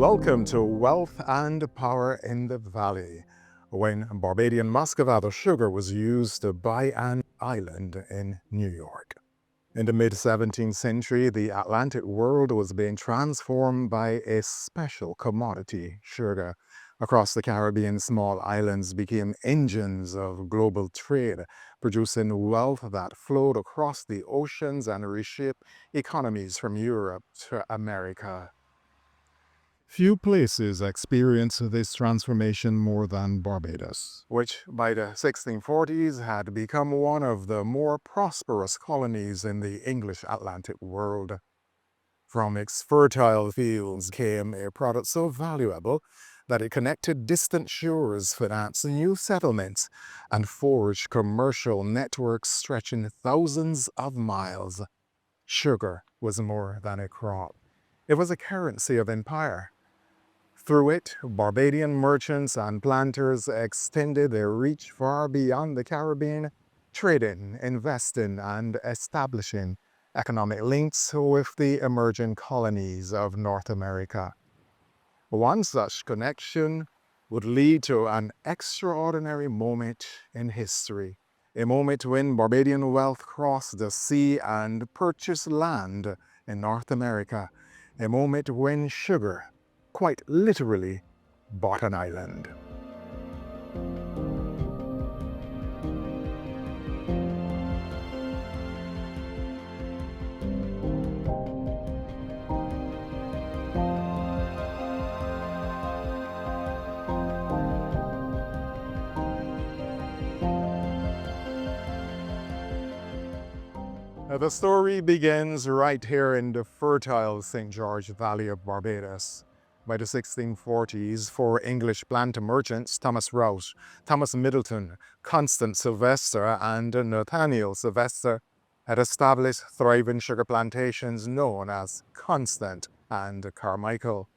Welcome to Wealth and Power in the Valley, when Barbadian Muscovado sugar was used to buy an island in New York. In the mid-17th century, the Atlantic world was being transformed by a special commodity, sugar. Across the Caribbean, small islands became engines of global trade, producing wealth that flowed across the oceans and reshaped economies from Europe to America. Few places experienced this transformation more than Barbados, which by the 1640s had become one of the more prosperous colonies in the English Atlantic world. From its fertile fields came a product so valuable that it connected distant shores, financed new settlements, and forged commercial networks stretching thousands of miles. Sugar was more than a crop. It was a currency of empire. Through it, Barbadian merchants and planters extended their reach far beyond the Caribbean, trading, investing, and establishing economic links with the emerging colonies of North America. One such connection would lead to an extraordinary moment in history, a moment when Barbadian wealth crossed the sea and purchased land in North America, a moment when sugar quite literally bought an island. The story begins right here in the fertile St. George Valley of Barbados. By the 1640s, four English planter merchants, Thomas Rouse, Thomas Middleton, Constance Sylvester, and Nathaniel Sylvester, had established thriving sugar plantations known as Constant and Carmichael.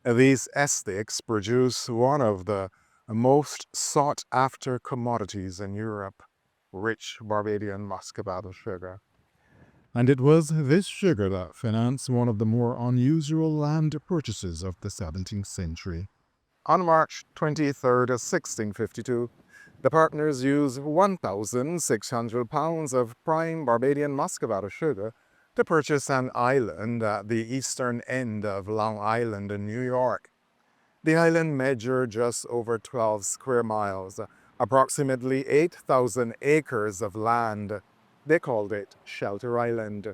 These estates produce one of the most sought-after commodities in Europe, rich Barbadian Muscovado sugar. And it was this sugar that financed one of the more unusual land purchases of the 17th century. On March 23rd, 1652, the partners used 1,600 pounds of prime Barbadian Muscovado sugar to purchase an island at the eastern end of Long Island in New York. The island measured just over 12 square miles, approximately 8,000 acres of land. They called it Shelter Island.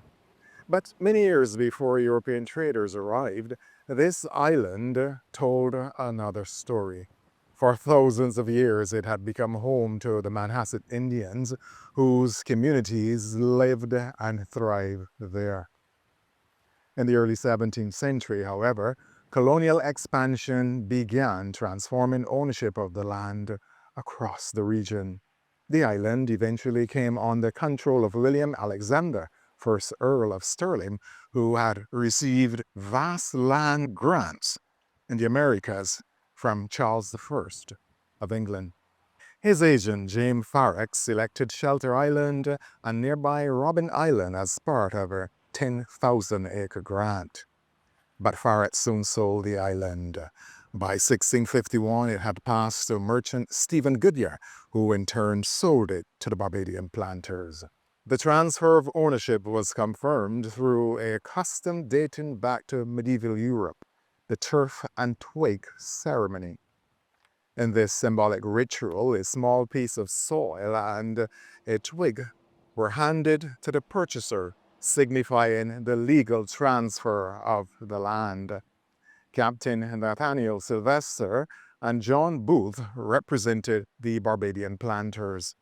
But many years before European traders arrived, this island told another story. For thousands of years, it had become home to the Manhasset Indians, whose communities lived and thrived there. In the early 17th century, however, colonial expansion began transforming ownership of the land across the region. The island eventually came under control of William Alexander, 1st Earl of Stirling, who had received vast land grants in the Americas from Charles I of England. His agent, James Farrack, selected Shelter Island and nearby Robben Island as part of a 10,000-acre grant. But Farrack soon sold the island. By 1651, it had passed to merchant Stephen Goodyear, who in turn sold it to the Barbadian planters. The transfer of ownership was confirmed through a custom dating back to medieval Europe, the turf and twig ceremony. In this symbolic ritual, a small piece of soil and a twig were handed to the purchaser, signifying the legal transfer of the land. Captain Nathaniel Sylvester and John Booth represented the Barbadian planters.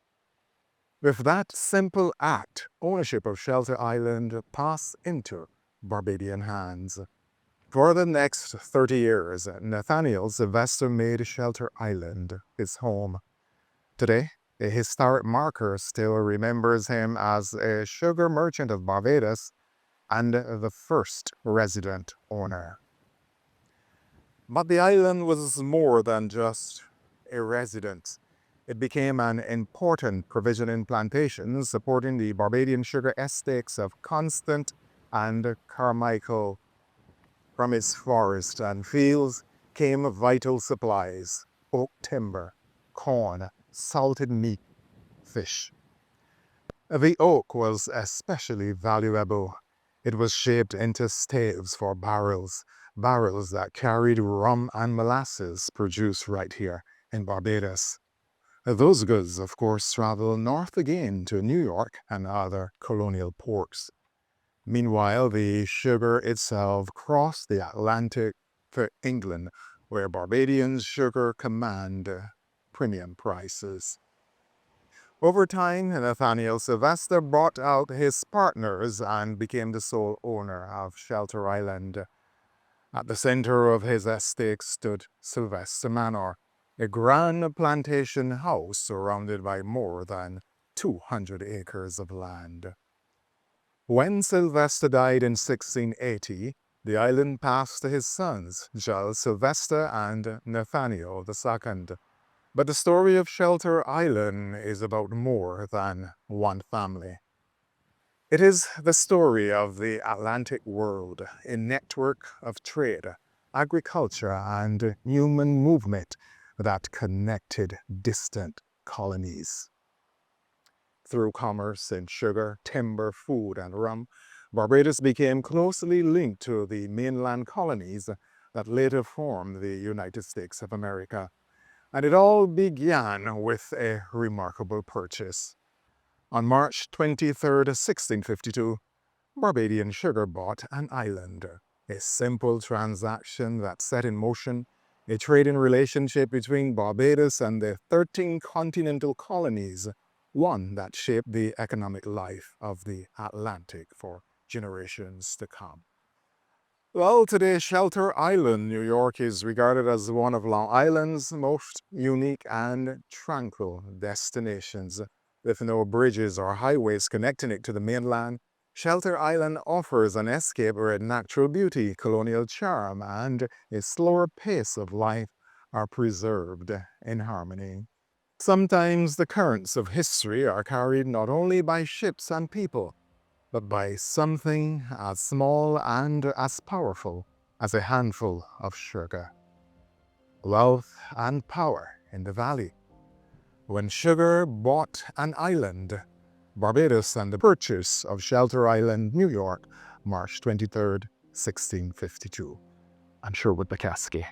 With that simple act, ownership of Shelter Island passed into Barbadian hands. For the next 30 years, Nathaniel Sylvester made Shelter Island his home. Today, a historic marker still remembers him as a sugar merchant of Barbados and the first resident owner. But the island was more than just a residence. It became an important provisioning plantation supporting the Barbadian sugar estates of Constant and Carmichael. From its forests and fields came vital supplies: oak timber, corn, salted meat, fish. The oak was especially valuable. It was shaped into staves for barrels, barrels that carried rum and molasses produced right here in Barbados. Those goods, of course, traveled north again to New York and other colonial ports. Meanwhile, the sugar itself crossed the Atlantic to England, where Barbadians' sugar command premium prices. Over time, Nathaniel Sylvester bought out his partners and became the sole owner of Shelter Island. At the center of his estate stood Sylvester Manor, a grand plantation house surrounded by more than 200 acres of land. When Sylvester died in 1680, the island passed to his sons, Giles Sylvester and Nathaniel II. But the story of Shelter Island is about more than one family. It is the story of the Atlantic world, a network of trade, agriculture, and human movement that connected distant colonies. Through commerce in sugar, timber, food, and rum, Barbados became closely linked to the mainland colonies that later formed the United States of America. And it all began with a remarkable purchase. On March 23, 1652, Barbadian Sugar bought an island, a simple transaction that set in motion a trading relationship between Barbados and the 13 continental colonies, one that shaped the economic life of the Atlantic for generations to come. Well, today, Shelter Island, New York, is regarded as one of Long Island's most unique and tranquil destinations. With no bridges or highways connecting it to the mainland, Shelter Island offers an escape where natural beauty, colonial charm, and a slower pace of life are preserved in harmony. Sometimes the currents of history are carried not only by ships and people, but by something as small and as powerful as a handful of sugar. Wealth and power in the valley. When sugar bought an island, Barbados, and the purchase of Shelter Island, New York, March 23, 1652. I'm Sherwood McCaskey.